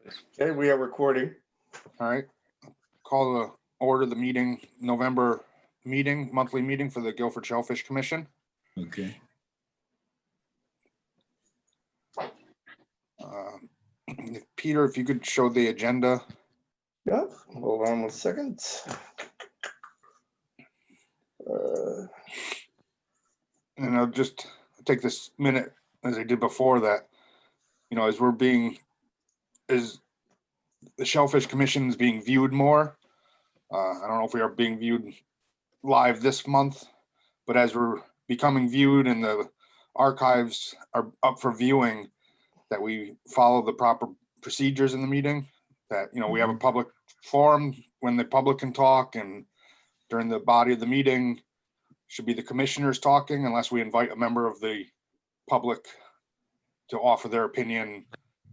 Okay, we are recording. All right, call the order the meeting, November meeting, monthly meeting for the Guilford Shellfish Commission. Okay. Peter, if you could show the agenda. Yep, hold on 1 second. And I'll just take this minute, as I did before that, as the Shellfish Commission is being viewed more. I don't know if we are being viewed live this month, but as we're becoming viewed and the archives are up for viewing, that we follow the proper procedures in the meeting, that, we have a public forum when the public can talk, and during the body of the meeting should be the commissioners talking, unless we invite a member of the public to offer their opinion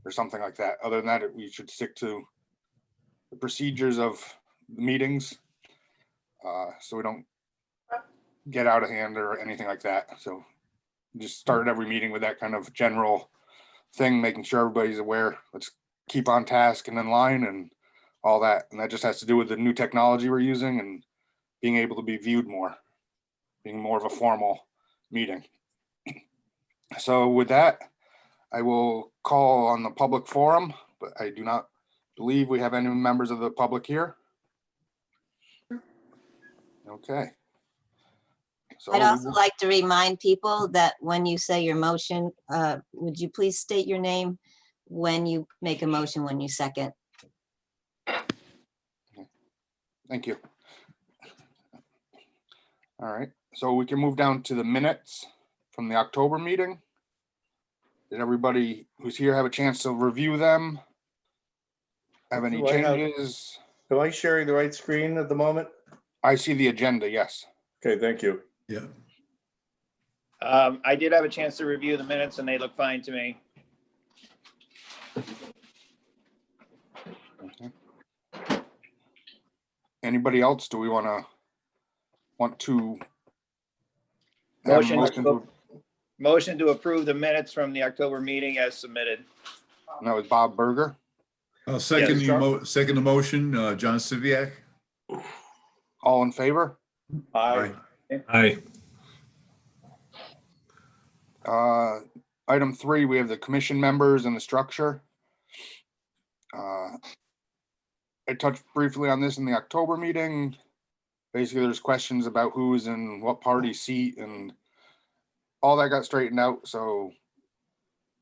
or something like that. Other than that, we should stick to the procedures of the meetings, so we don't get out of hand or anything like that. So just started every meeting with that kind of general thing, making sure everybody's aware. Let's keep on task and in line and all that. And that just has to do with the new technology we're using and being able to be viewed more, being more of a formal meeting. So with that, I will call on the public forum, but I do not believe we have any members of the public here. Okay. So I'd also like to remind people that when you say your motion, would you please state your name when you make a motion, when you second? Thank you. All right, so we can move down to the minutes from the October meeting. Did everybody who's here have a chance to review them? Have any changes? Am I sharing the right screen at the moment? I see the agenda, yes. Okay, thank you. Yeah. I did have a chance to review the minutes and they look fine to me. Okay. Anybody else? Do we want to have a Motion to approve the minutes from the October meeting as submitted. That was Bob Berger. I'll second Yes, second the motion, John Siviak. All in favor? Aye. Aye. Item 3, we have the commission members and the structure. I touched briefly on this in the October meeting. Basically, there's questions about who's in what party seat and all that got straightened out. So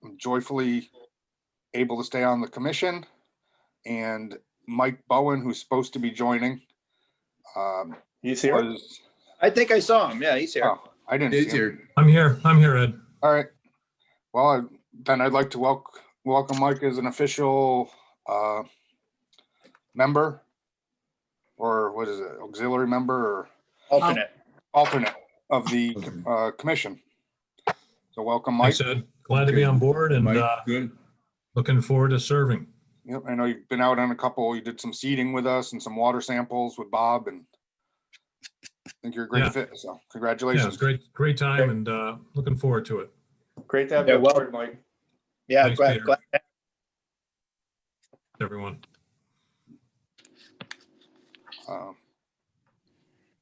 I'm joyfully able to stay on the commission. And Mike Bowen, who's supposed to be joining, He's here. I think I saw him. Yeah, he's here. Oh, I didn't see him. I'm here, Ed. All right. Well, then I'd like to welcome Mike as an official member, or what is it, auxiliary member or alternate of the commission. So welcome, Mike. Thanks, Ed. Glad to be on board and Mike, good. looking forward to serving. Yep, I know you've been out on a couple. You did some seeding with us and some water samples with Bob, and I think you're a great fit. So congratulations. Yeah, it was great time, and looking forward to it. Great to have you on board, Mike. Yeah, Thanks, glad. Peter. Everyone.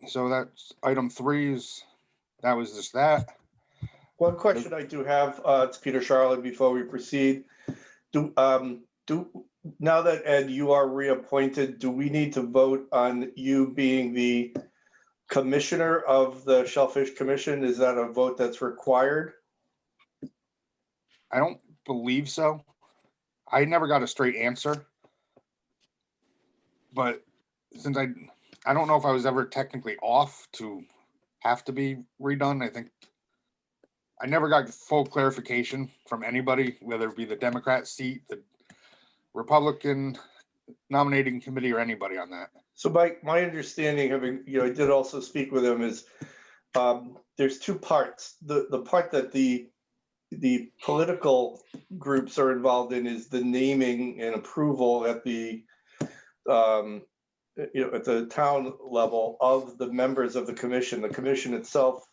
So that's item 3 that was just that. One question I do have, it's Peter Charlotte, before we proceed. Now that, Ed, you are reappointed, do we need to vote on you being the commissioner of the Shellfish Commission? Is that a vote that's required? I don't believe so. I never got a straight answer. But since I don't know if I was ever technically off to have to be redone. I think I never got full clarification from anybody, whether it be the Democrat seat, the Republican nominating committee, or anybody on that. So my understanding, having, I did also speak with him, is there's 2 parts. The part that the political groups are involved in is the naming and approval at the at the town level of the members of the commission. The commission itself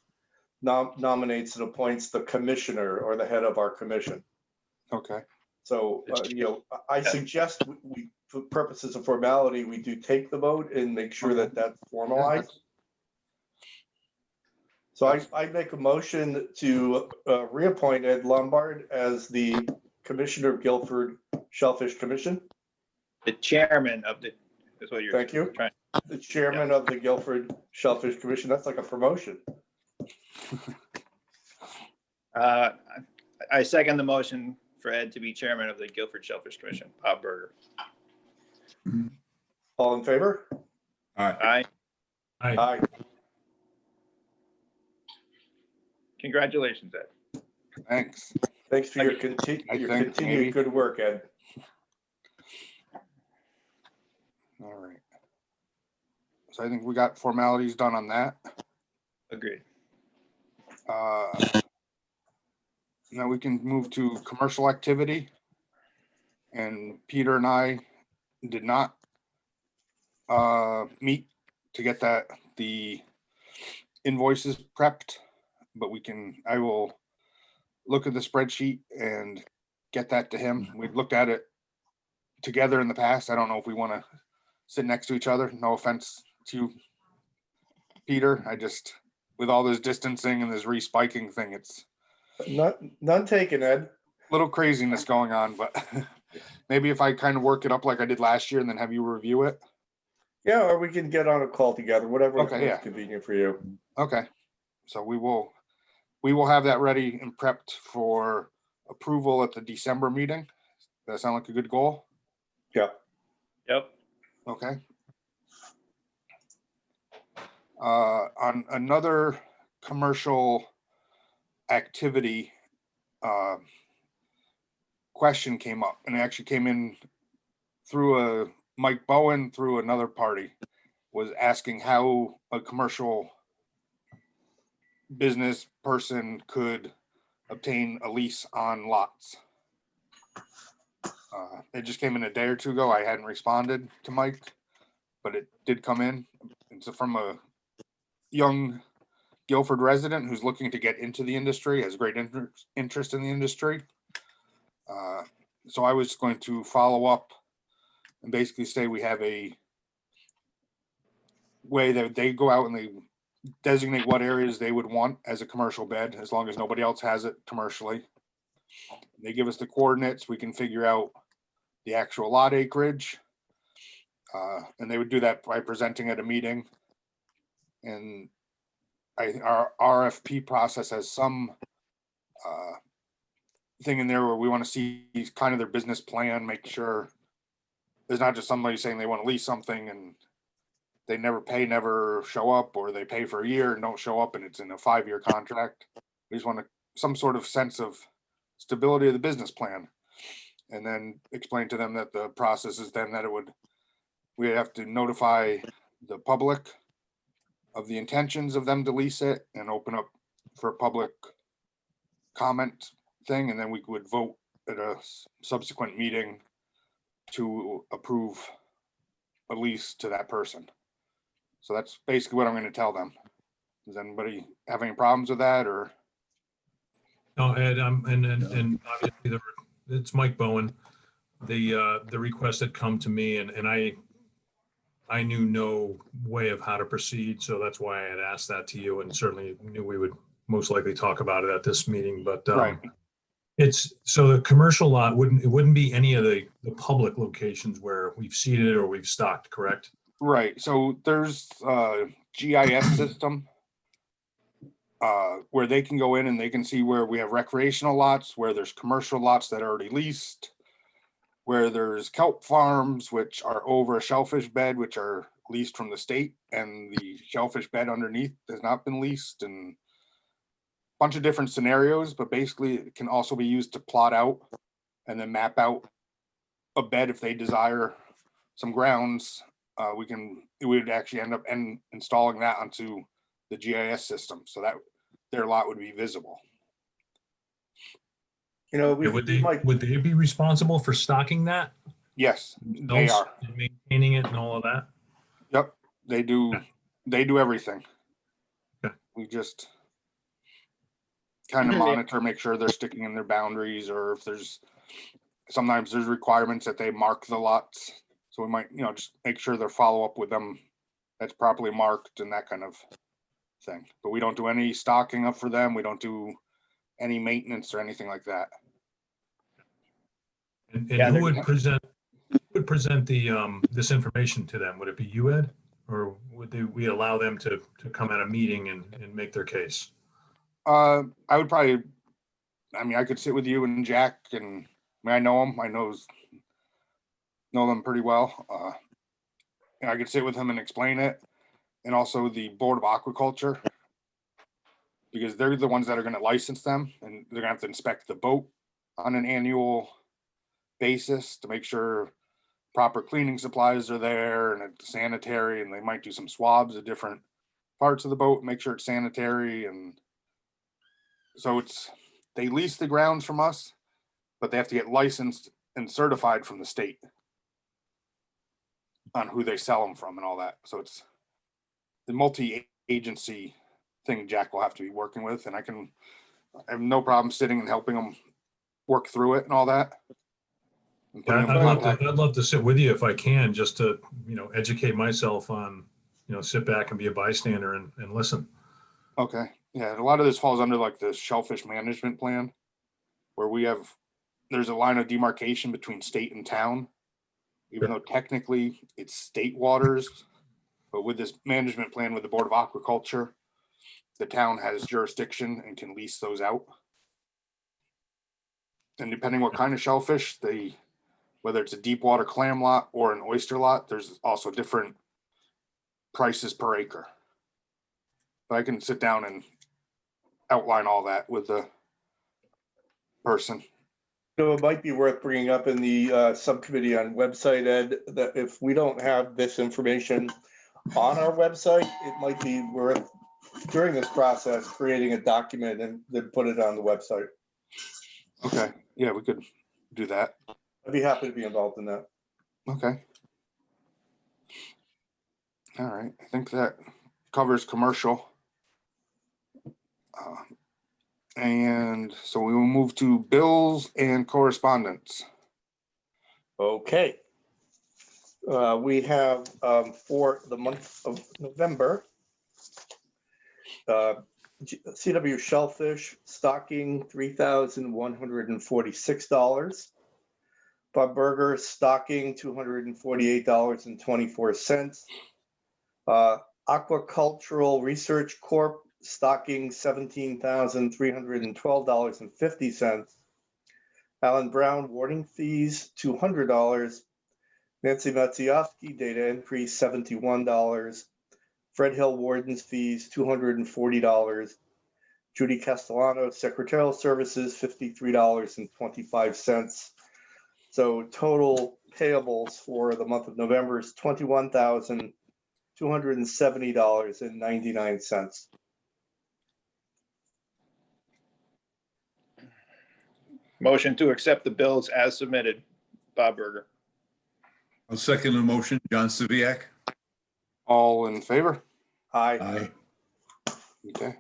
nominates and appoints the commissioner or the head of our commission. Okay. So, I suggest we, for purposes of formality, we do take the vote and make sure that that's formalized. So I make a motion to reappoint Ed Lombard as the Commissioner of Guilford Shellfish Commission, The chairman of the, is what you're. Thank you. Trying. the chairman of the Guilford Shellfish Commission. That's like a promotion. I second the motion for Ed to be chairman of the Guilford Shellfish Commission. Bob Berger. All in favor? All right. Aye. Aye. Aye. Congratulations, Ed. Thanks. Thanks for your I think continued maybe- good work, Ed. All right. So I think we got formalities done on that. Agreed. Now we can move to commercial activity. And Peter and I did not meet to get the invoices prepped, but I will look at the spreadsheet and get that to him. We've looked at it together in the past. I don't know if we want to sit next to each other. No offense to you, Peter. With all this distancing and this respiking thing, it's None taken, Ed. a little craziness going on, but maybe if I kind of work it up like I did last year and then have you review it. Yeah, or we can get on a call together, whatever is Okay, most yeah. convenient for you. Okay. So we will have that ready and prepped for approval at the December meeting. Does that sound like a good goal? Yeah. Yep. Okay. On another commercial activity, question came up, and it actually came in through Mike Bowen through another party, was asking how a commercial business person could obtain a lease on lots. It just came in a day or two ago. I hadn't responded to Mike, but it did come in. It's from a young Guilford resident who's looking to get into the industry, has great interest in the industry. So I was going to follow up and basically say we have a way that they go out and they designate what areas they would want as a commercial bed, as long as nobody else has it commercially. They give us the coordinates, we can figure out the actual lot acreage. And they would do that by presenting at a meeting. And our RFP process has some thing in there where we want to see kind of their business plan, make sure there's not just somebody saying they want to lease something and they never show up, or they pay for a year and don't show up and it's in a 5-year contract. We just want some sort of sense of stability of the business plan, and then explain to them that the process is then that we have to notify the public of the intentions of them to lease it and open up for a public comment thing, and then we would vote at a subsequent meeting to approve a lease to that person. So that's basically what I'm going to tell them. Does anybody have any problems with that, or? No, Ed, and obviously it's Mike Bowen. The request had come to me and I knew no way of how to proceed. So that's why I had asked that to you, and certainly knew we would most likely talk about it at this meeting, but Right. it's, so the commercial lot wouldn't be any of the public locations where we've seeded or we've stocked, correct? Right, so there's a GIS system where they can go in and they can see where we have recreational lots, where there's commercial lots that are already leased, where there's kelp farms, which are over a shellfish bed, which are leased from the state, and the shellfish bed underneath has not been leased, and a bunch of different scenarios, but basically it can also be used to plot out and then map out a bed if they desire some grounds. We would actually end up installing that onto the GIS system so that their lot would be visible. You know, Would they be responsible for stocking that? Yes, they are. And maintaining it and all of that? Yep, they do. They do everything. Okay. We just kind of monitor, make sure they're sticking in their boundaries, or if there's sometimes there's requirements that they mark the lots. So we might, just make sure they're follow up with them that's properly marked and that kind of thing. But we don't do any stocking up for them. We don't do any maintenance or anything like that. And Yeah, who they're- would present the, this information to them? Would it be you, Ed? Or we allow them to come at a meeting and make their case? I would probably, I could sit with you and Jack, and I know them. I know them pretty well. I could sit with him and explain it, and also the Board of Aquaculture, because they're the ones that are going to license them, and they're going to have to inspect the boat on an annual basis to make sure proper cleaning supplies are there and it's sanitary, and they might do some swabs of different parts of the boat, make sure it's sanitary. And so they lease the grounds from us, but they have to get licensed and certified from the state on who they sell them from and all that. So it's the multi-agency thing Jack will have to be working with, and I have no problem sitting and helping them work through it and all that. And putting them in contact. I'd love to sit with you if I can, just to, educate myself on, sit back and be a bystander and listen. Okay. Yeah. A lot of this falls under like the Shellfish Management Plan, where there's a line of demarcation between state and town, even though technically it's state waters. But with this management plan with the Board of Aquaculture, the town has jurisdiction and can lease those out. And depending what kind of shellfish, whether it's a deep water clam lot or an oyster lot, there's also different prices per acre. But I can sit down and outline all that with the person. So it might be worth bringing up in the subcommittee on website, Ed, that if we don't have this information on our website, it might be worth, during this process, creating a document and then put it on the website. Okay. Yeah, we could do that. I'd be happy to be involved in that. Okay. All right. I think that covers commercial. And so we will move to bills and correspondence. Okay. We have for the month of November, CW Shellfish stocking $3,146. Bob Burger stocking $248.24. Aquacultural Research Corp stocking $17,312.50. Alan Brown warning fees $200. Nancy Matsiowski data entry $71. Fred Hill warden's fees $240. Judy Castellano secretarial services $53.25. So total payables for the month of November is $21,270.99. Motion to accept the bills as submitted. Bob Burger. I'll second the motion. John Saviak. All in favor? Aye. Aye. Okay.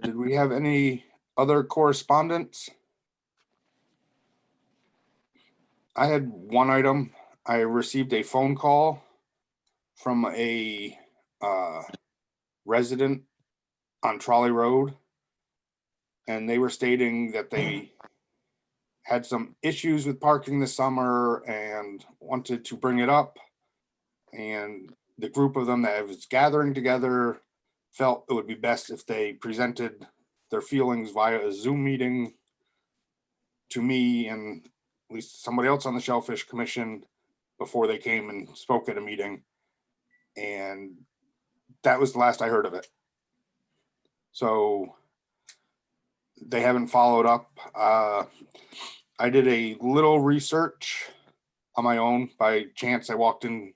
Did we have any other correspondence? I had one item. I received a phone call from a resident on Trolley Road, and they were stating that they had some issues with parking this summer and wanted to bring it up. And the group of them that was gathering together felt it would be best if they presented their feelings via a Zoom meeting to me and at least somebody else on the Shellfish Commission before they came and spoke at a meeting. And that was the last I heard of it. So they haven't followed up. I did a little research on my own. By chance, I walked in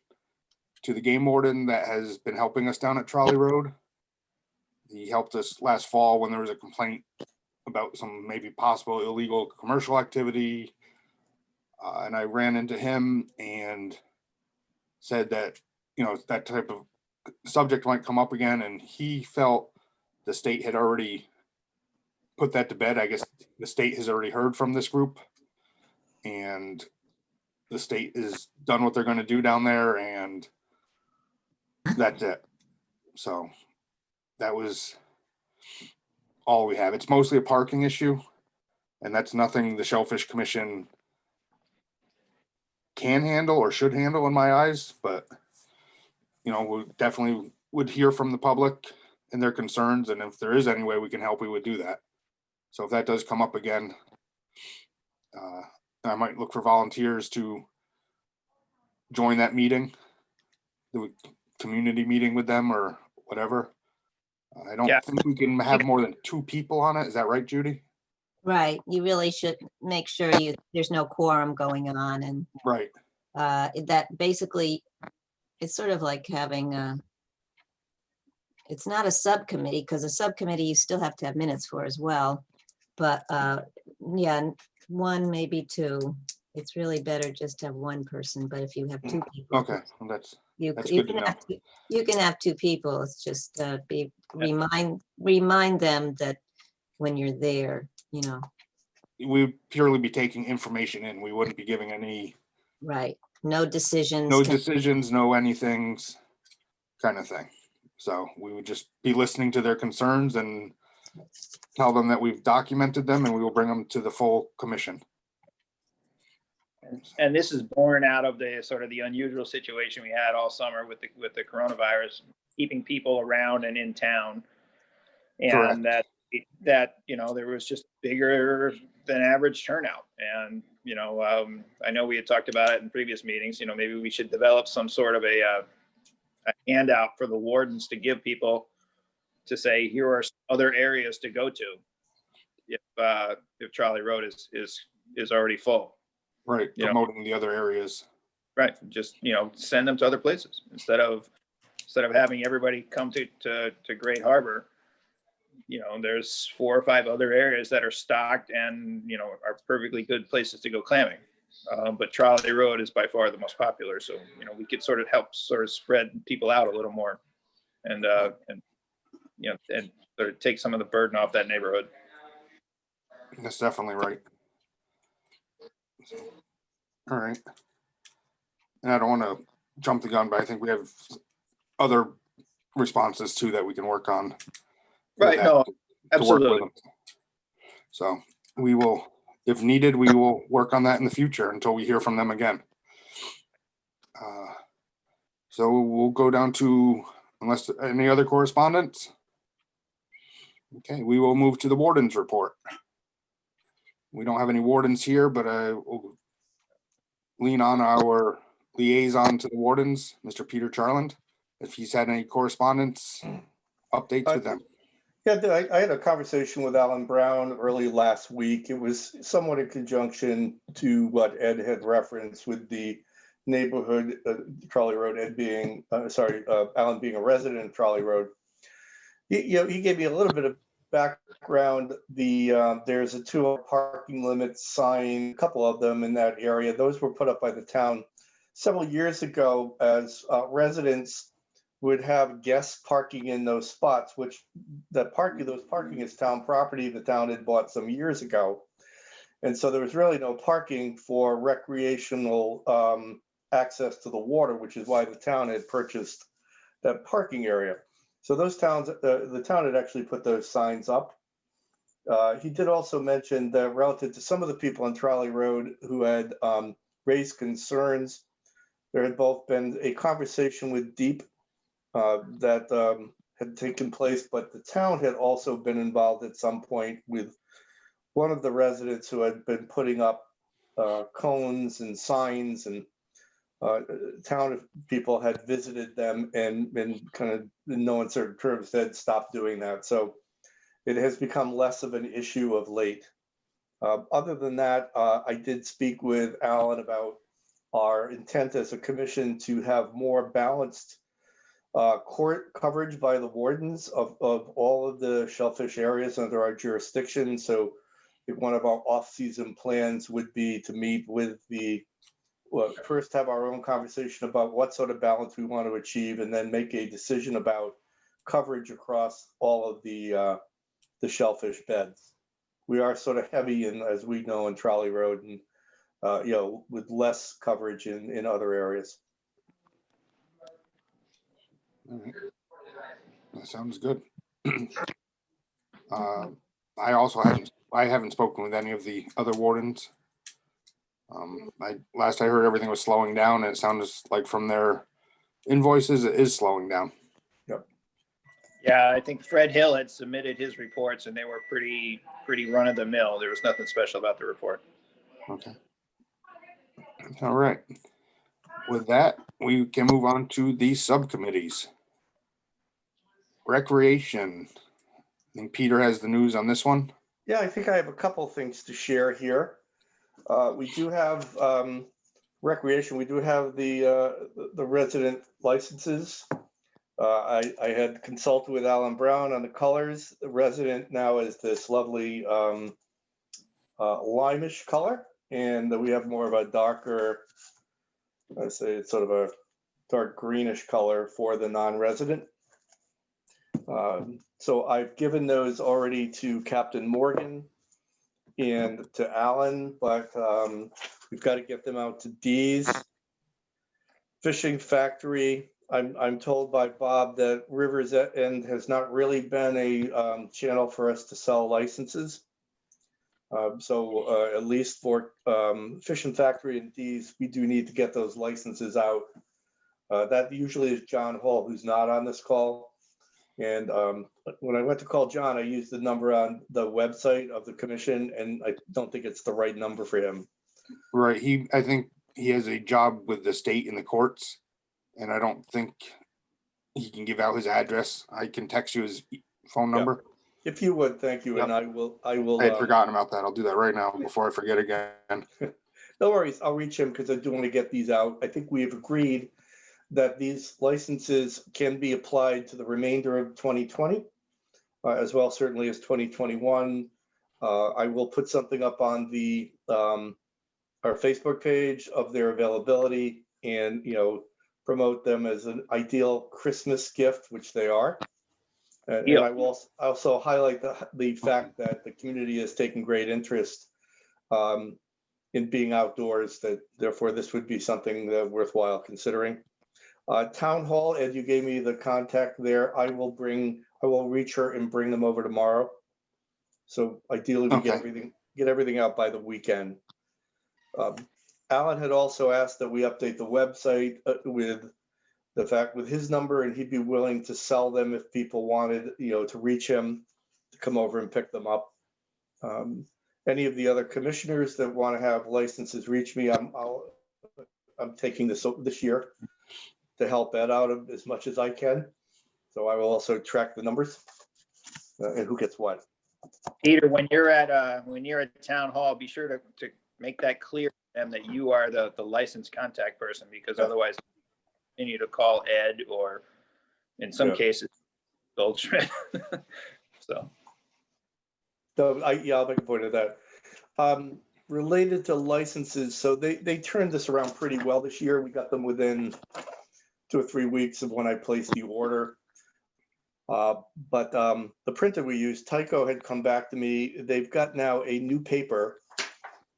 to the game warden that has been helping us down at Trolley Road. He helped us last fall when there was a complaint about some maybe possible illegal commercial activity. And I ran into him and said that, that type of subject might come up again. And he felt the state had already put that to bed. I guess the state has already heard from this group, and the state is done what they're going to do down there, and that's it. So that was all we have. It's mostly a parking issue, and that's nothing the Shellfish Commission can handle or should handle in my eyes, but we definitely would hear from the public and their concerns, and if there is any way we can help, we would do that. So if that does come up again, I might look for volunteers to join that meeting, the community meeting with them or whatever. I don't Yeah. think we can have more than 2 people on it. Is that right, Judy? Right, you really should make sure there's no quorum going on, and Right. that basically, it's sort of like having it's not a subcommittee, because a subcommittee you still have to have minutes for as well. But yeah, 1, maybe 2. It's really better just to have 1 person, but if you have 2 people. Okay. Well, that's You good to can know. have 2 people. It's just remind them that when you're there, We'd purely be taking information in. We wouldn't be giving any right. No decisions. no decisions, no anythings kind of thing. So we would just be listening to their concerns and tell them that we've documented them, and we will bring them to the full commission. And this is born out of the sort of the unusual situation we had all summer with the coronavirus, keeping people around and in town. And that there was just bigger than average turnout. And, I know we had talked about it in previous meetings, maybe we should develop some sort of a handout for the wardens to give people to say, here are other areas to go to if Charlie Road is already full. Right. Promoting the other areas. Right. Just, send them to other places instead of having everybody come to Great Harbor. There's 4 or 5 other areas that are stocked and, are perfectly good places to go clamming. But Charlie Road is by far the most popular. So, we could sort of help spread people out a little more and sort of take some of the burden off that neighborhood. That's definitely right. All right. And I don't want to jump the gun, but I think we have other responses too that we can work on. Right. No, absolutely. So we will, if needed, we will work on that in the future until we hear from them again. So we'll go down to, unless any other correspondence. Okay, we will move to the warden's report. We don't have any wardens here, but I will lean on our liaison to the wardens, Mr. Peter Charland, if he's had any correspondence updates with them. Yeah, I had a conversation with Alan Brown early last week. It was somewhat in conjunction to what Ed had referenced with the neighborhood, Trolley Road, Alan being a resident of Trolley Road. He gave me a little bit of background. There's a 2-hour parking limit sign, a couple of them in that area. Those were put up by the town several years ago as residents would have guests parking in those spots, which those parking is town property the town had bought some years ago. And so there was really no parking for recreational access to the water, which is why the town had purchased that parking area. So those towns, the town had actually put those signs up. He did also mention that relative to some of the people on Trolley Road who had raised concerns, there had both been a conversation with Deep that had taken place, but the town had also been involved at some point with one of the residents who had been putting up cones and signs, and town people had visited them and kind of in no uncertain terms said stop doing that. So it has become less of an issue of late. Other than that, I did speak with Alan about our intent as a commission to have more balanced court coverage by the wardens of all of the shellfish areas under our jurisdiction. So if one of our off-season plans would be to meet with first have our own conversation about what sort of balance we want to achieve, and then make a decision about coverage across all of the shellfish beds. we are sort of heavy in, as we know, in Trolley Road and, with less coverage in other areas. All right. That sounds good. I haven't spoken with any of the other wardens. Last I heard, everything was slowing down, and it sounds like from their invoices, it is slowing down. Yeah, I think Fred Hill had submitted his reports and they were pretty run of the mill. There was nothing special about the report. Okay. All right. With that, we can move on to the subcommittees. Recreation. I think Peter has the news on this one. Yeah, I think I have a couple things to share here. We do have recreation. We do have the resident licenses. I had consulted with Alan Brown on the colors. The resident now is this lovely limeish color, and we have more of a darker, I say it's sort of a dark greenish color for the non-resident. So I've given those already to Captain Morgan and to Alan, but we've got to get them out to Dee's. Fishing Factory, I'm told by Bob that Rivers End has not really been a channel for us to sell licenses. So at least for Fishing Factory and Dee's, we do need to get those licenses out. That usually is John Hall, who's not on this call. And when I went to call John, I used the number on the website of the commission, and I don't think it's the right number for him. Right. I think he has a job with the state in the courts, and I don't think he can give out his address. I can text you his phone number. If you would, thank you. Yep. And I will. I had forgotten about that. I'll do that right now before I forget again. No worries. I'll reach him because I do want to get these out. I think we have agreed that these licenses can be applied to the remainder of 2020, as well certainly as 2021. I will put something up on the our Facebook page of their availability, and promote them as an ideal Christmas gift, which they are. And I will also highlight the fact that the community is taking great interest in being outdoors, that therefore this would be something that worthwhile considering. Town Hall, Ed, you gave me the contact there. I will reach her and bring them over tomorrow. So ideally we get everything out by the weekend. Alan had also asked that we update the website with his number, and he'd be willing to sell them if people wanted, to reach him to come over and pick them up. Any of the other commissioners that want to have licenses reach me. I'm taking this year to help Ed out as much as I can. So I will also track the numbers and who gets what. Peter, when you're at town hall, be sure to make that clear to them that you are the licensed contact person, because otherwise you need to call Ed, or in some cases Goldschmidt. So I'll make a point of that. Related to licenses, so they turned this around pretty well this year. We got them within 2 or 3 weeks of when I placed the order. But the printer we used, Tyco, had come back to me. They've got now a new paper,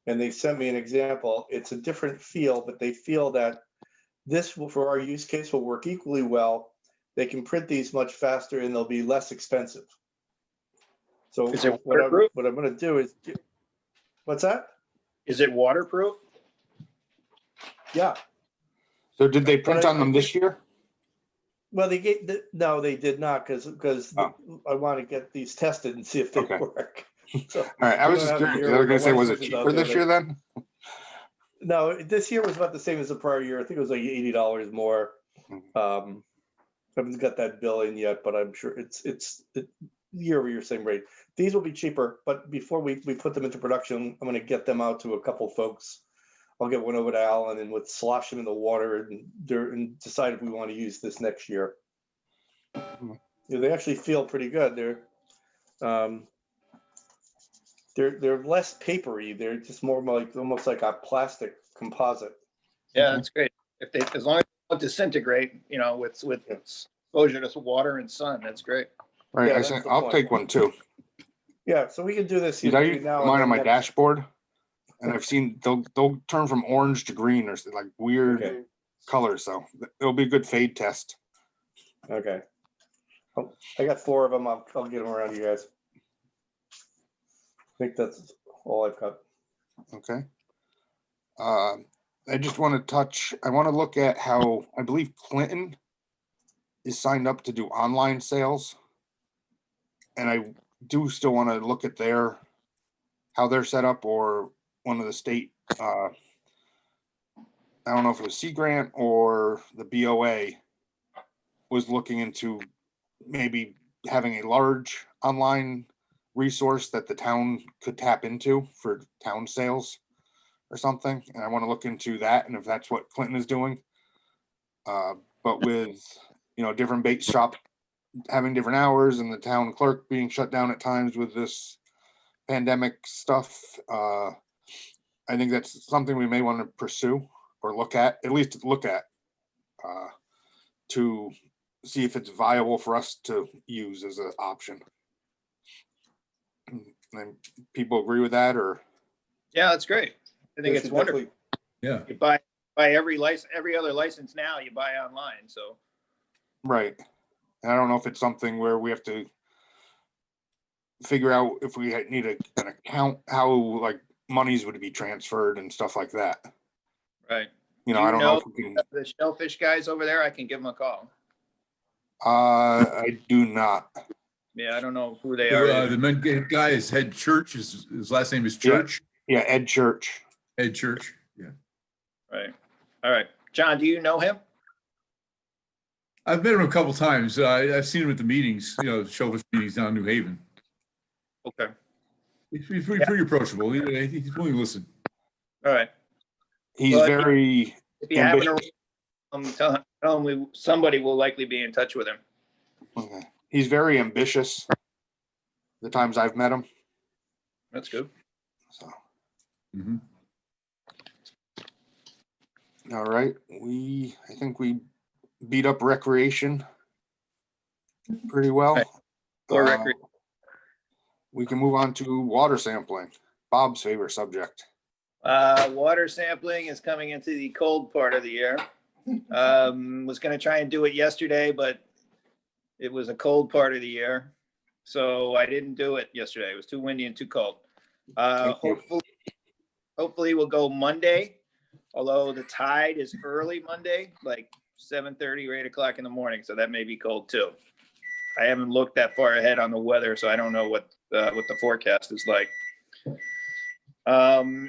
and they sent me an example. It's a different feel, but they feel that this for our use case will work equally well. They can print these much faster, and they'll be less expensive. So is it what waterproof? I'm going to do is, what's that? Is it waterproof? Yeah. So did they print on them this year? Well, no, they did not, because I want to get these tested and see if they work. So, all right, I was just curious. I was going to say, was it cheaper this year then? No, this year was about the same as the prior year. I think it was like $80 more. I haven't got that bill in yet, but I'm sure it's year over year same rate. These will be cheaper, but before we put them into production, I'm going to get them out to a couple folks. I'll get one over to Alan and slosh them in the water and decide if we want to use this next year. They actually feel pretty good. They're less papery. They're just more like almost like a plastic composite. Yeah, that's great. As long as they don't disintegrate, with exposure to water and sun, that's great. Right. Yeah, I said that's the I'll point. take one too. Yeah, so we can do this. Because I between use now and mine the on my next- dashboard, and I've seen they'll turn from orange to green or like weird Okay, colors. So it'll be a good fade test. okay. Oh, I got 4 of them. I'll get them around you guys. I think that's all I've got. Okay. I just want to I want to look at how I believe Clinton is signed up to do online sales. And I do still want to look at how they're set up, or one of the state, I don't know if it was Sea Grant or the BOA was looking into maybe having a large online resource that the town could tap into for town sales or something. And I want to look into that, and if that's what Clinton is doing. But with, different bait shop having different hours and the town clerk being shut down at times with this pandemic stuff, I think that's something we may want to pursue or at least look at, to see if it's viable for us to use as an option. And people agree with that, or? Yeah, that's great. I think We it's should wonderful. definitely- Yeah. You buy every other license now, you buy online, so. Right. And I don't know if it's something where we have to figure out if we need an account, how like monies would be transferred and stuff like that. Right. I Do don't know if we can. The Shellfish guys over there, I can give them a call. I do not. Yeah, I don't know who they are. The main guy is Head Church. His last name is Yeah. Church. Yeah, Ed Church. Head Church. Yeah. Right. All right. John, do you know him? I've met him a couple times. I've seen him at the meetings, Shellfish meetings down in New Haven. Okay. He's pretty approachable. He's willing to listen. All right. He's Well, very If you happen ambitious. to tell him somebody will likely be in touch with him. Okay. He's very ambitious. The times I've met him. That's good. So, Mhm. all right. I think we beat up recreation pretty well. Right. Or Uh, recreation. We can move on to water sampling, Bob's favorite subject. Water sampling is coming into the cold part of the year. Was going to try and do it yesterday, but it was a cold part of the year. So I didn't do it yesterday. It was too windy and too cold. Thank you. Hopefully we'll go Monday, although the tide is early Monday, like 7:30 or 8 o'clock in the morning. So that may be cold too. I haven't looked that far ahead on the weather, so I don't know what the forecast is like.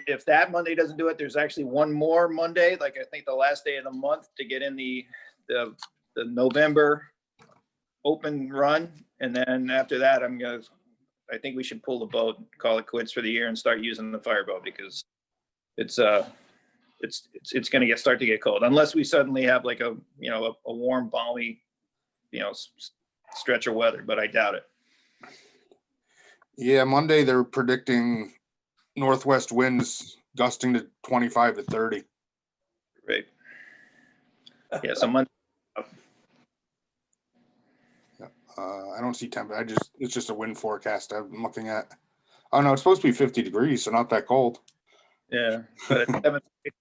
If that Monday doesn't do it, there's actually one more Monday, like I think the last day of the month, to get in the November open run. And then after that, I think we should pull the boat, call it quits for the year, and start using the fireboat, because it's going to start to get cold, unless we suddenly have like a warm, balmy, stretch of weather, but I doubt it. Yeah, Monday they're predicting northwest winds gusting to 25 to 30. Right. Yeah, so Monday. I don't see temp. It's just a wind forecast I'm looking at. Oh no, it's supposed to be 50 degrees, so not that cold. Yeah, but at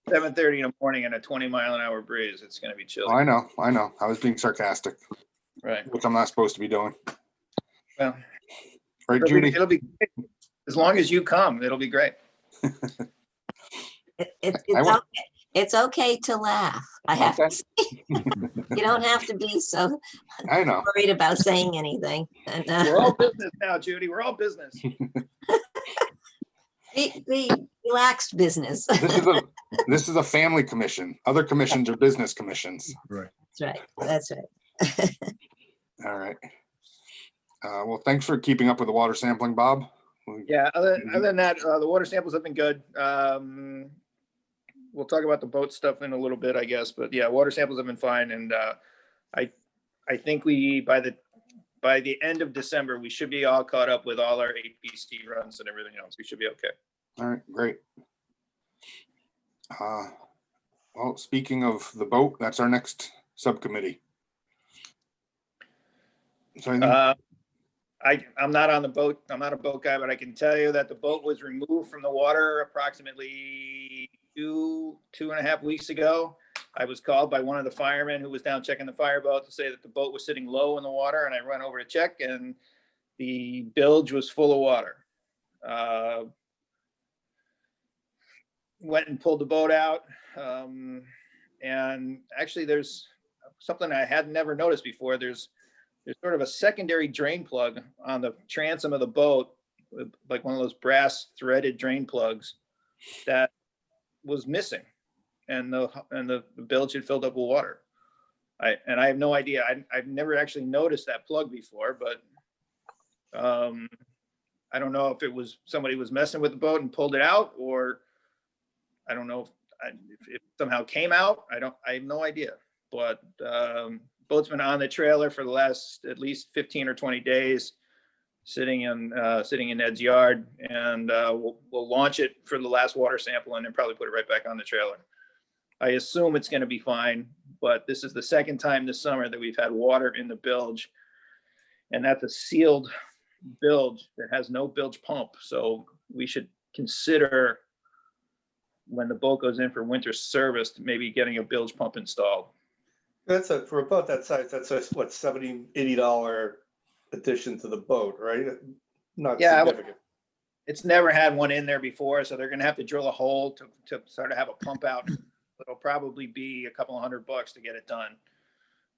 7:30 in the morning and a 20-mile-an-hour breeze, it's going to be chilly. I know. I was being sarcastic, Right. which I'm not supposed to be doing. Well, Right, Judy? it'll be great. As long as you come, it'll be great. It's okay to laugh. I have Okay. to say. You don't have to be so I know. worried about saying anything. And, We're all business now, Judy. We're all business. be relaxed business. This is a family commission. Other commissions are business commissions. Right. That's right. All right. Well, thanks for keeping up with the water sampling, Bob. Yeah, other than that, the water samples have been good. We'll talk about the boat stuff in a little bit, I guess. But yeah, water samples have been fine. And I think by the end of December, we should be all caught up with all our APC runs and everything else. We should be okay. All right, great. Well, speaking of the boat, that's our next subcommittee. So I think I'm not on the boat. I'm not a boat guy, but I can tell you that the boat was removed from the water approximately 2.5 weeks ago. I was called by one of the firemen who was down checking the fireboat to say that the boat was sitting low in the water, and I ran over to check, and the bilge was full of water. Went and pulled the boat out. And actually there's something I had never noticed before. There's sort of a secondary drain plug on the transom of the boat, like one of those brass threaded drain plugs that was missing, and the bilge had filled up with water. I have no idea. I've never actually noticed that plug before, but I don't know if it was somebody was messing with the boat and pulled it out, or I don't know if it somehow came out. I have no idea. But boat's been on the trailer for the last at least 15 or 20 days, sitting in Ed's yard, and we'll launch it for the last water sample and then probably put it right back on the trailer. I assume it's going to be fine, but this is the second time this summer that we've had water in the bilge, and that's a sealed bilge that has no bilge pump. So we should consider, when the boat goes in for winter service, maybe getting a bilge pump installed. That's for a boat that size, that's a, what, $70, $80 addition to the boat, right? Not Yeah, significant. it's never had one in there before, so they're going to have to drill a hole to sort of have a pump out. It'll probably be a couple of $100 to get it done,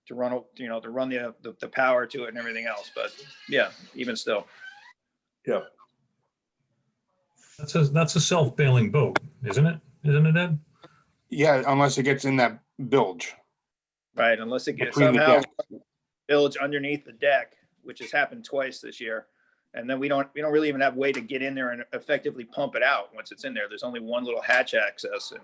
to run, to run the power to it and everything else. But yeah, even still. Yeah. That's a self-bailing boat, isn't it? Isn't it, Ed? Yeah, unless it gets in that bilge. Right, unless it gets Between the somehow decks. bilge underneath the deck, which has happened twice this year. And then we don't really even have a way to get in there and effectively pump it out once it's in there. There's only one little hatch access, and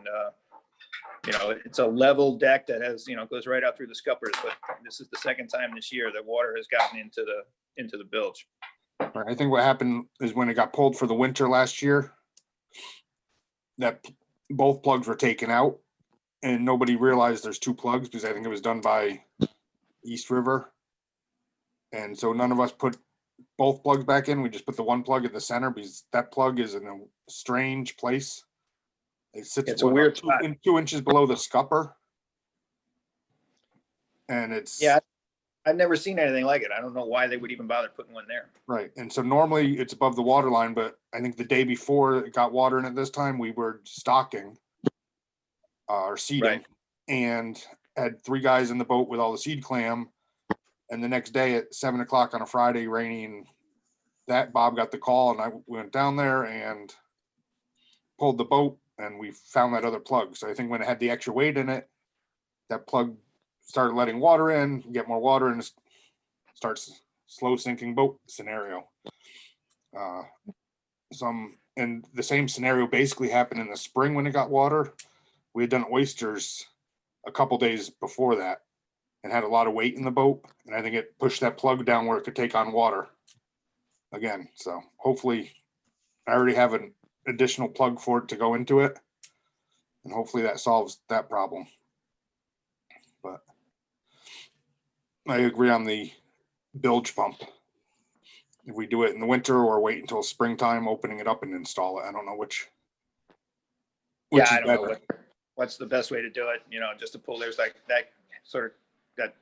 it's a level deck that has, goes right out through the scuppers. But this is the second time this year that water has gotten into the bilge. Right, I think what happened is when it got pulled for the winter last year, that both plugs were taken out, and nobody realized there's two plugs, because I think it was done by East River. And so none of us put both plugs back in. We just put the one plug in the center, because that plug is in a strange place. It sits, It's a weird spot. 2 inches below the scupper. And it's, Yeah, I've never seen anything like it. I don't know why they would even bother putting one there. right. And so normally it's above the water line, but I think the day before it got water in it this time, we were stocking or seeding, Right. and had 3 guys in the boat with all the seed clam. And the next day at 7 o'clock on a Friday, raining, that Bob got the call, and I went down there and pulled the boat, and we found that other plug. So I think when it had the extra weight in it, that plug started letting water in, get more water, and starts slow sinking boat scenario. And the same scenario basically happened in the spring when it got water. We had done oysters a couple days before that and had a lot of weight in the boat, and I think it pushed that plug down where it could take on water again. So hopefully I already have an additional plug for it to go into it, and hopefully that solves that problem. But I agree on the bilge pump. If we do it in the winter or wait until springtime, opening it up and install it, I don't know which Yeah, is I don't know better. what's the best way to do it. Just to pull, there's like that sort of that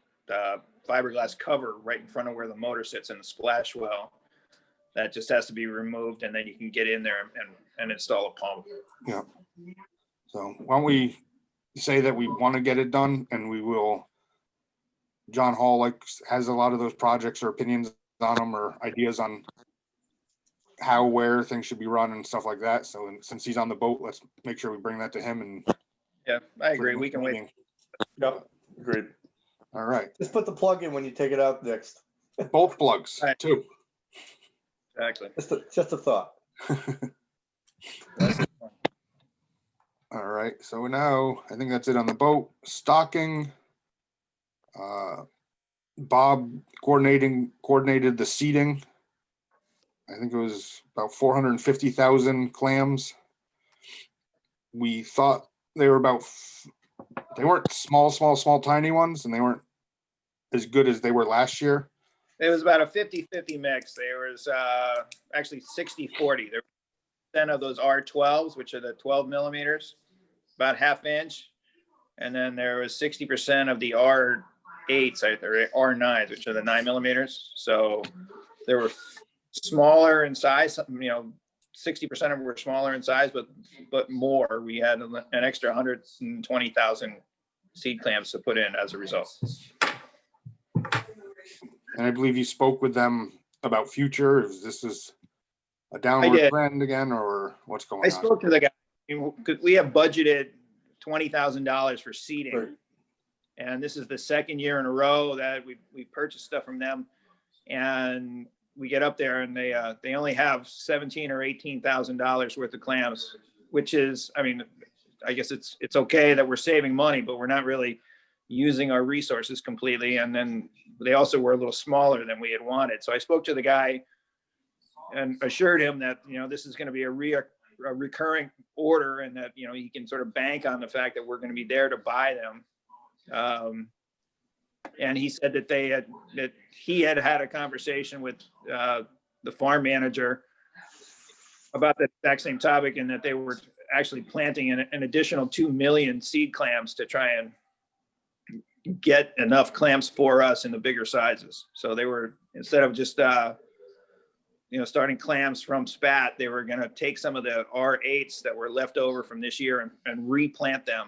fiberglass cover right in front of where the motor sits in the splash well. That just has to be removed, and then you can get in there and install a pump. Yeah. So why don't we say that we want to get it done, and we will. John Hall has a lot of those projects or opinions on them or ideas on how, where things should be run and stuff like that. So since he's on the boat, let's make sure we bring that to him. And Yeah, I agree. We can wait. Yep, agreed. All right. Just put the plug in when you take it out next. Both plugs Right. too. Exactly. Just a thought. All right. So now I think that's it on the boat. Stocking. Bob coordinated the seeding. I think it was about 450,000 clams. We thought they were they weren't small, tiny ones, and they weren't as good as they were last year. It was about a 50-50 mix. There was actually 60-40. There were 10 of those R12s, which are the 12 millimeters, about ½ inch. And then there was 60% of the R8s, or R9s, which are the 9 millimeters. So there were smaller in size, 60% of them were smaller in size, but more. We had an extra 120,000 seed clamps to put in as a result. And I believe you spoke with them about future. If this is a downward did. trend again, or what's going I on? spoke to the guy, because we have budgeted $20,000 for seeding. Right. And this is the second year in a row that we purchased stuff from them. And we get up there and they only have $17,000 or $18,000 worth of clams, which is, I guess it's okay that we're saving money, but we're not really using our resources completely. And then they also were a little smaller than we had wanted. So I spoke to the guy and assured him that, this is going to be a recurring order, and that, he can sort of bank on the fact that we're going to be there to buy them. And he said that he had a conversation with the farm manager about the exact same topic, and that they were actually planting an additional 2 million seed clams to try and get enough clams for us in the bigger sizes. So they were, instead of just starting clams from spat, they were going to take some of the R8s that were left over from this year and replant them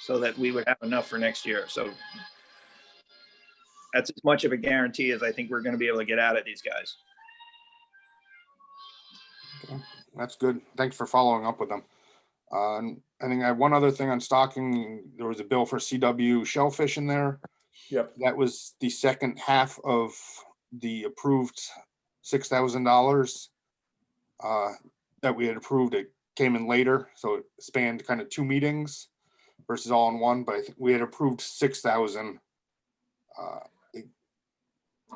so that we would have enough for next year. So that's as much of a guarantee as I think we're going to be able to get out of these guys. That's good. Thanks for following up with them. And I think I have one other thing on stocking. There was a bill for CW shellfish in there. Yep. That was the second half of the approved $6,000 that we had approved. It came in later, so it spanned kind of 2 meetings versus all in one. But I think we had approved 6,000.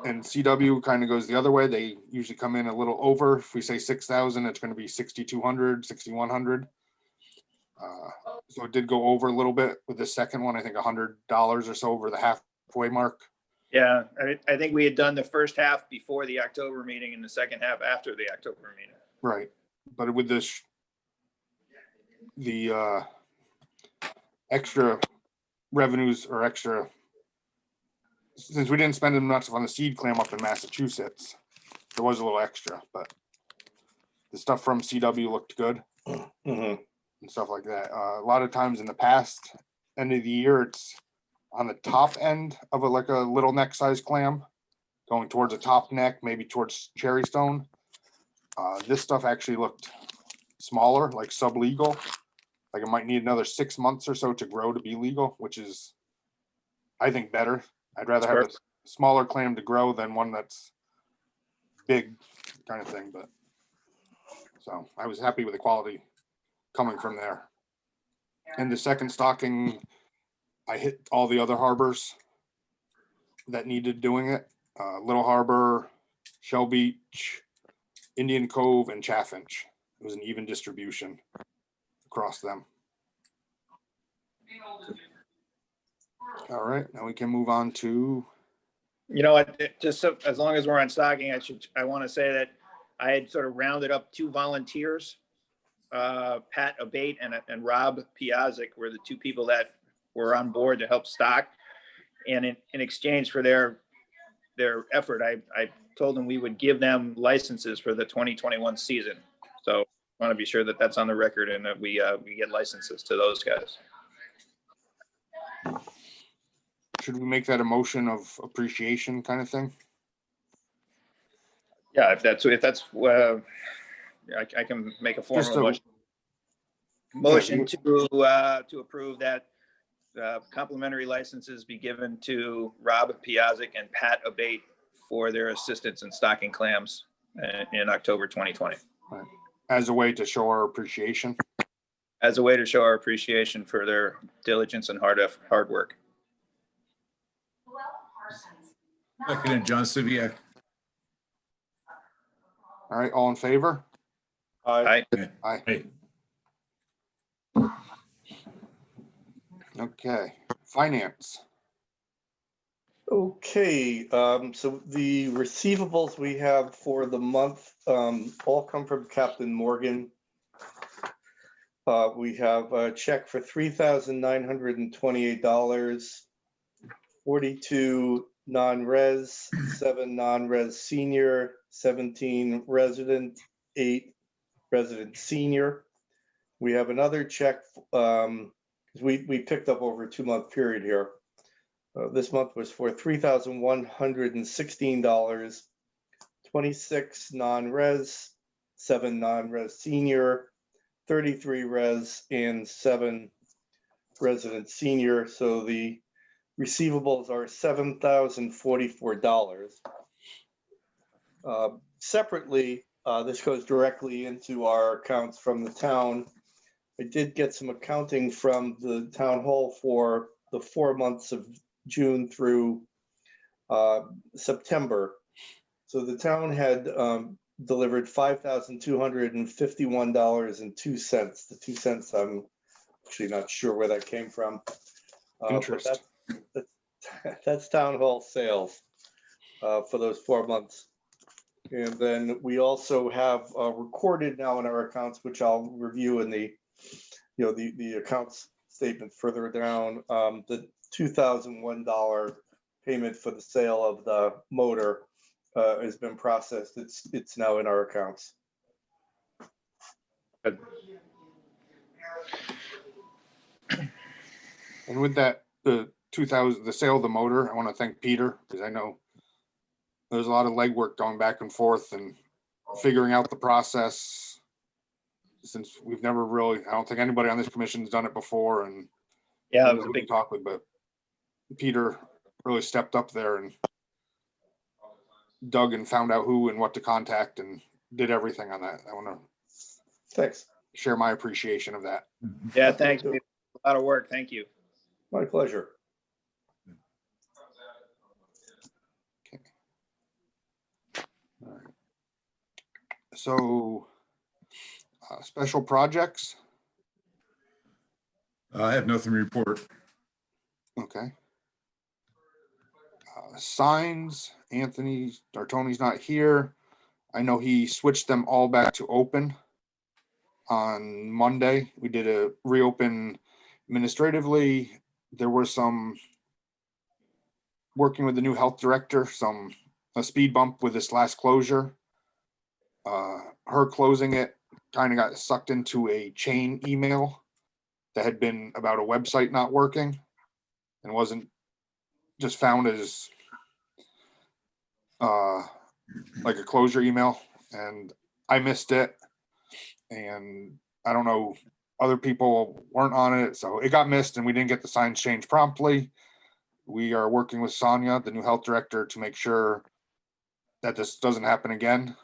And CW kind of goes the other way. They usually come in a little over. If we say 6,000, it's going to be 6,200, 6,100. So it did go over a little bit with the second one. I think $100 or so over the halfway mark. Yeah, I think we had done the first half before the October meeting and the second half after the October meeting. Right. But with this, the extra revenues or extra, since we didn't spend enough on the seed clam up in Massachusetts, there was a little extra, but the stuff from CW looked good. Mhm. And stuff like that. A lot of times in the past, end of the year, it's on the top end of like a little neck size clam, going towards a top neck, maybe towards cherry stone. This stuff actually looked smaller, like sublegal. Like it might need another 6 months or so to grow to be legal, which is, I think, better. I'd rather have a smaller clam to grow than one that's big kind of thing. But so I was happy with the quality coming from there. And the second stocking, I hit all the other harbors that needed doing it. Little Harbor, Shell Beach, Indian Cove, and Chaffinch. It was an even distribution across them. All right, now we can move on to. Just so, as long as we're on stocking, I want to say that I had sort of rounded up 2 volunteers. Pat Abate and Rob Piazzik were the 2 people that were on board to help stock. And in exchange for their effort, I told them we would give them licenses for the 2021 season. So I want to be sure that that's on the record and that we get licenses to those guys. Should we make that a motion of appreciation kind of thing? Yeah, if that's I can make a formal motion to approve that complimentary licenses be given to Rob Piazzik and Pat Abate for their assistance in stocking clams in October 2020. Right. As a way to show our appreciation. As a way to show our appreciation for their diligence and hard work. Second, John Siviak. All right, all in favor? Aye. Aye. Hey, Okay, finance. Okay, so the receivables we have for the month all come from Captain Morgan. We have a check for $3,928, 42 non-res, 7 non-res senior, 17 resident, 8 resident senior. We have another check, we picked up over a 2-month period here. This month was for $3,116, 26 non-res, 7 non-res senior, 33 res, and 7 resident senior. So the receivables are $7,044. Separately, this goes directly into our accounts from the town. I did get some accounting from the town hall for the 4 months of June through September. So the town had delivered $5,251.02. The 2 cents, I'm actually not sure where that came from. But Interest. that's town hall sales for those 4 months. And then we also have recorded now in our accounts, which I'll review in the, the accounts statement further down, the $2,001 payment for the sale of the motor has been processed. It's now in our accounts. And with that, the sale of the motor, I want to thank Peter, because I know there's a lot of legwork going back and forth and figuring out the process, since we've never really, I don't think anybody on this commission has done it before. And Yeah, it was a big talk with, but Peter really stepped up there and dug and found out who and what to contact and did everything on that. I want to Thanks. share my appreciation of that. Yeah, thanks. A lot of work. Thank you. My pleasure. All right. So, special projects. I have nothing to report. Okay. Signs, Anthony D'Artoni's not here. I know he switched them all back to open on Monday. We did a reopen administratively. There were some working with the new health director, a speed bump with this last closure. Her closing it kind of got sucked into a chain email that had been about a website not working and wasn't just found as like a closure email, and I missed it, and I don't know, other people weren't on it, so it got missed and we didn't get the signs changed promptly. We are working with Sonia, the new health director, to make sure that this doesn't happen again.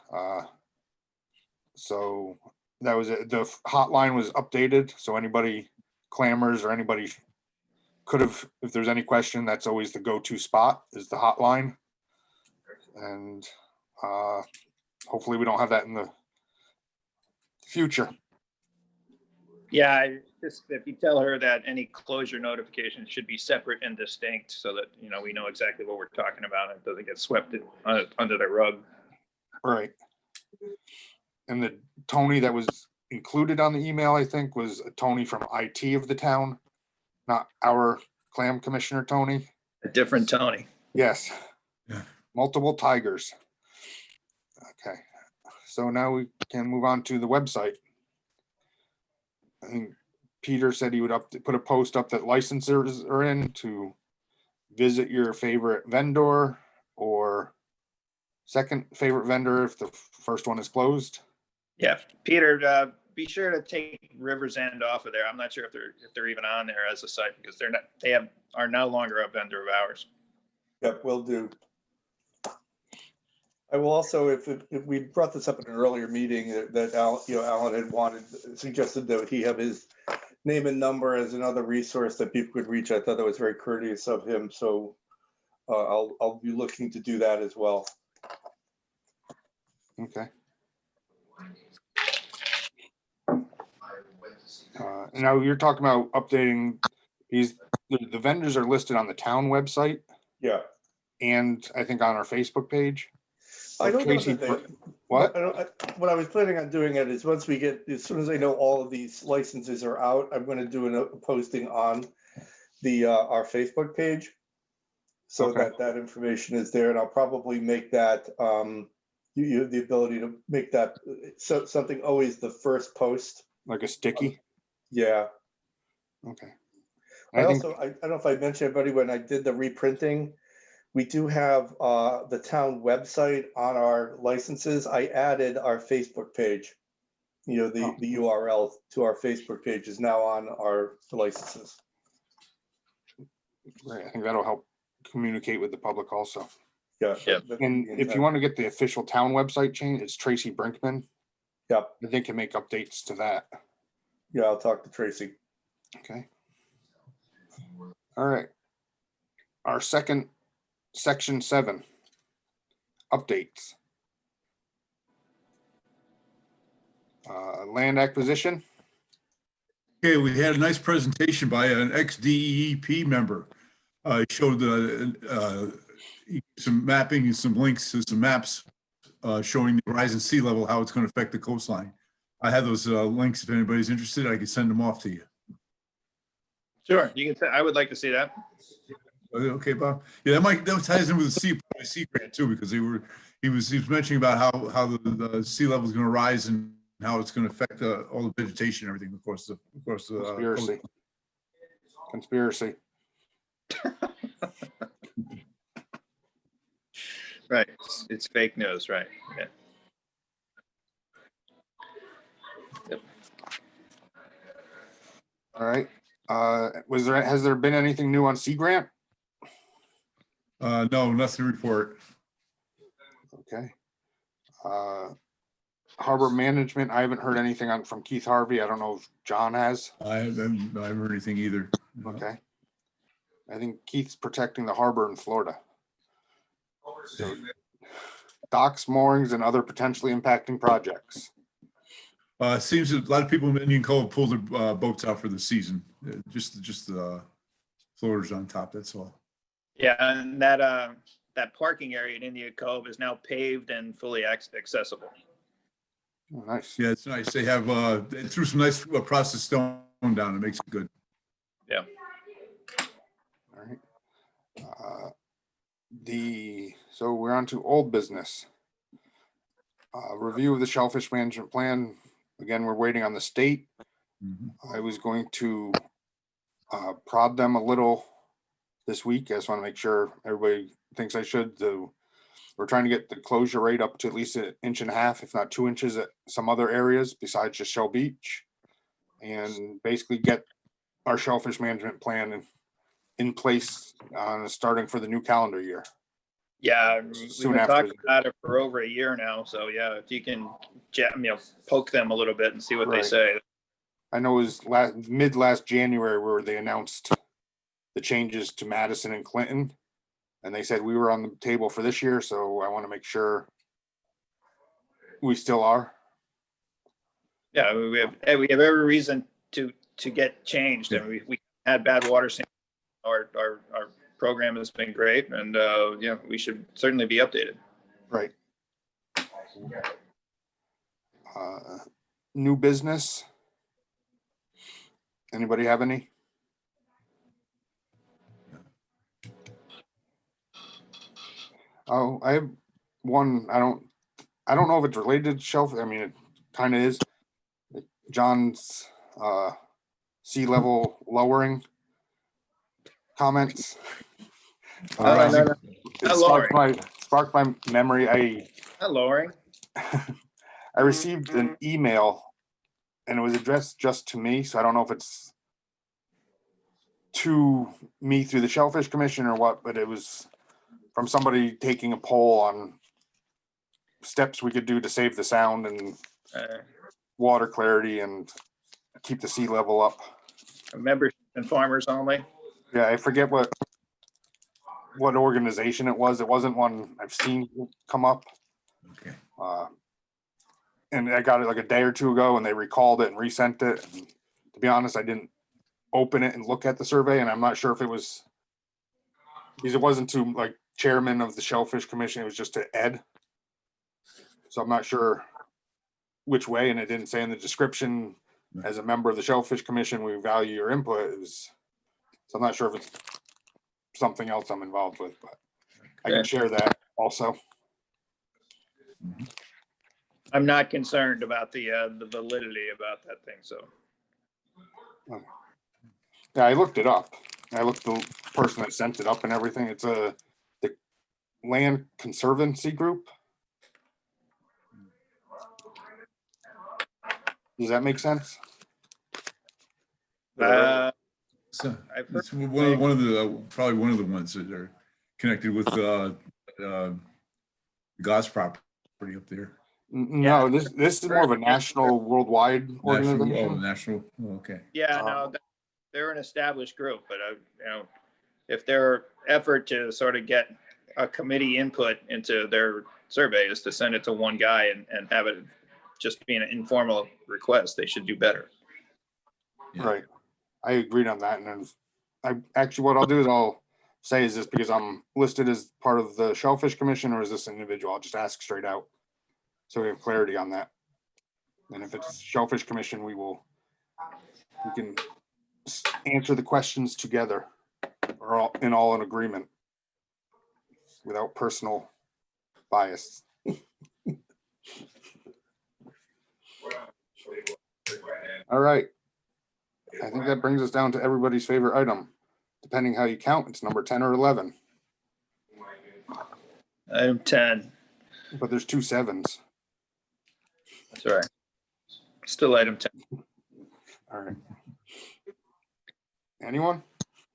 So that was it. The hotline was updated, so anybody clamors or anybody could have, if there's any question, that's always the go-to spot, is the hotline. And hopefully we don't have that in the future. Yeah, if you tell her that any closure notifications should be separate and distinct, so that we know exactly what we're talking about and it doesn't get swept under the rug. Right. And the Tony that was included on the email, I think, was a Tony from IT of the town, not our clam commissioner Tony. A different Tony. Yes. Yeah. Multiple tigers. Okay. So now we can move on to the website. I think Peter said he would put a post up that licensors are in to visit your favorite vendor or second favorite vendor if the first one is closed. Yeah, Peter, be sure to take River's End off of there. I'm not sure if they're even on there as a site, because they are no longer a vendor of ours. Yep, will do. I will also, if we brought this up in an earlier meeting that Alan had suggested that he have his name and number as another resource that people could reach. I thought that was very courteous of him. So I'll be looking to do that as well. Okay. Now you're talking about updating these. The vendors are listed on the town website. Yeah. and I think on our Facebook page. I don't know Tracy, that they. what? What I was planning on doing it is once we get, as soon as I know all of these licenses are out, I'm going to do a posting on the, our Facebook page. So Okay. that information is there, and I'll probably make that, you have the ability to make that, so something always the first post. Like a sticky? Yeah. Okay. I I think, also, I don't know if I mentioned, everybody, when I did the reprinting, we do have the town website on our licenses. I added our Facebook page. You know, the URL to our Facebook page is now on our licenses. right, I think that'll help communicate with the public also. Yeah. Yeah. And if you want to get the official town website change, it's Tracy Brinkman. Yep. They can make updates to that. Yeah, I'll talk to Tracy. Okay. All right. Our second, section 7, updates. Land acquisition. Okay, we had a nice presentation by an ex-DEP member. He showed some mapping and some links to some maps showing the rise in sea level, how it's going to affect the coastline. I have those links. If anybody's interested, I can send them off to you. Sure, you can say, I would like to see that. Okay, Bob. Yeah, that ties in with the sea grant too, because he was mentioning about how the sea level is going to rise and how it's going to affect all the vegetation and everything. Of course, Conspiracy. Conspiracy. Right, it's fake news, right? Yeah. All right. Has there been anything new on Sea Grant? No, nothing to report. Okay. Harbor management, I haven't heard anything from Keith Harvey. I don't know if John has. I haven't heard anything either. Okay. I think Keith's protecting the harbor in Florida. So, docks, moorings, and other potentially impacting projects. Seems that a lot of people in Indian Cove pulled their boats out for the season. Just the floaters on top, that's all. Yeah, and that parking area in Indian Cove is now paved and fully accessible. Oh, nice. Yeah, it's nice. They have, they threw some nice processed stone down. It makes it good. Yeah. All right. So we're on to old business. Review of the Shellfish Management Plan. Again, we're waiting on the state. I was going to prod them a little this week. I just want to make sure everybody thinks I should. We're trying to get the closure rate up to at least 1.5 inches, if not 2 inches at some other areas besides just Shell Beach, and basically get our shellfish management plan in place starting for the new calendar year. Yeah, we've Soon been after. talking about it for over a year now. So yeah, if you can, poke them a little bit and see what they Right. say. I know it was mid last January where they announced the changes to Madison and Clinton, and they said we were on the table for this year. So I want to make sure we still are. Yeah, we have every reason to get changed, and we had bad water sampling. Our program has been great, and yeah, we should certainly be updated. Right. New business. Anybody have any? Oh, I have one. I don't know if it's related to Shellfish. I mean, it kind of is. John's sea level lowering comments. Not lowering. Sparked my memory. Not lowering. I received an email and it was addressed just to me, so I don't know if it's to me through the Shellfish Commission or what, but it was from somebody taking a poll on steps we could do to save the sound and water clarity and keep the sea level up. Membership and farmers only. Yeah, I forget what organization it was. It wasn't one I've seen come up. Okay. And I got it like a day or two ago and they recalled it and resent it. And to be honest, I didn't open it and look at the survey, and I'm not sure if it was, because it wasn't to like chairman of the Shellfish Commission. It was just to Ed. So I'm not sure which way, and it didn't say in the description, as a member of the Shellfish Commission, we value your input. So I'm not sure if it's something else I'm involved with, but I can share that also. I'm not concerned about the validity about that thing, so. Yeah, I looked it up. I looked the person that sent it up and everything. It's the Land Conservancy Group. Does that make sense? Uh, So I've heard- it's one of the, probably one of the ones that are connected with God's property up there. No, this is more of a national, worldwide National, organization. national, okay. Yeah, no, they're an established group, but you know, if their effort to sort of get a committee input into their survey is to send it to one guy and have it just be an informal request, they should do better. Yeah. Right. I agreed on that. And then what I'll do is I'll say, is this because I'm listed as part of the Shellfish Commission, or is this individual? I'll just ask straight out. So we have clarity on that. And if it's Shellfish Commission, we can answer the questions together, or all in agreement without personal bias. All right. I think that brings us down to everybody's favorite item. Depending how you count, it's number 10 or 11, Item 10, but there's 2 7s. that's right. Still item 10. All right. Anyone?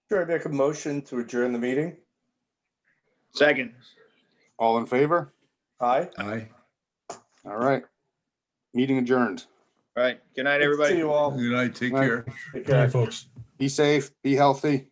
Sure, I make a motion to adjourn the meeting. Second. All in favor? Aye. Aye. All right. Meeting adjourned. All right. Good night, See everybody. you all. Good night, take Night. care. Take Good night, care. folks. Be safe, be healthy.